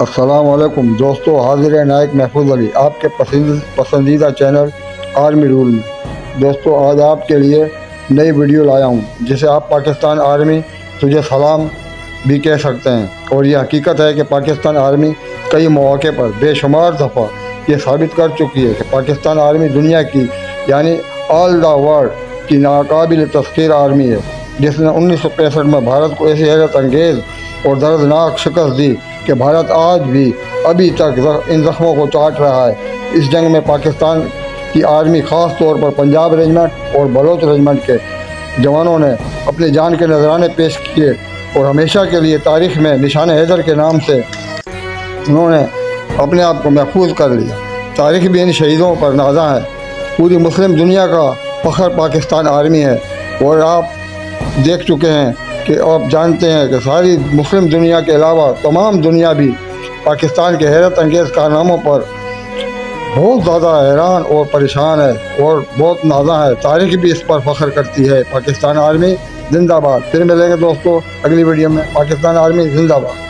السلام علیکم دوستو، حاضر ہے نائک محفوظ علی آپ کے پسندیدہ چینل آرمی رول میں۔ دوستو، آج آپ کے لیے نئی ویڈیو لایا ہوں جسے آپ پاکستان آرمی تجھے سلام بھی کہہ سکتے ہیں، اور یہ حقیقت ہے کہ پاکستان آرمی کئی مواقع پر بے شمار دفعہ یہ ثابت کر چکی ہے کہ پاکستان آرمی دنیا کی یعنی آل دا ورلڈ کی ناقابل تسخیر آرمی ہے، جس نے 1965 میں بھارت کو ایسی حیرت انگیز اور دردناک شکست دی کہ بھارت آج بھی ابھی تک ان زخموں کو چاٹ رہا ہے۔ اس جنگ میں پاکستان کی آرمی، خاص طور پر پنجاب ریجمنٹ اور بلوچ ریجمنٹ کے جوانوں نے اپنی جان کے نذرانے پیش کیے اور ہمیشہ کے لیے تاریخ میں نشان حیدر کے نام سے انہوں نے اپنے آپ کو محفوظ کر لیا۔ تاریخ بھی ان شہیدوں پر نازاں ہے۔ پوری مسلم دنیا کا فخر پاکستان آرمی ہے، اور آپ دیکھ چکے ہیں کہ آپ جانتے ہیں کہ ساری مسلم دنیا کے علاوہ تمام دنیا بھی پاکستان کے حیرت انگیز کارناموں پر بہت زیادہ حیران اور پریشان ہے اور بہت نازاں ہے۔ تاریخ بھی اس پر فخر کرتی ہے۔ پاکستان آرمی زندہ باد۔ پھر ملیں گے دوستو اگلی ویڈیو میں۔ پاکستان آرمی زندہ باد۔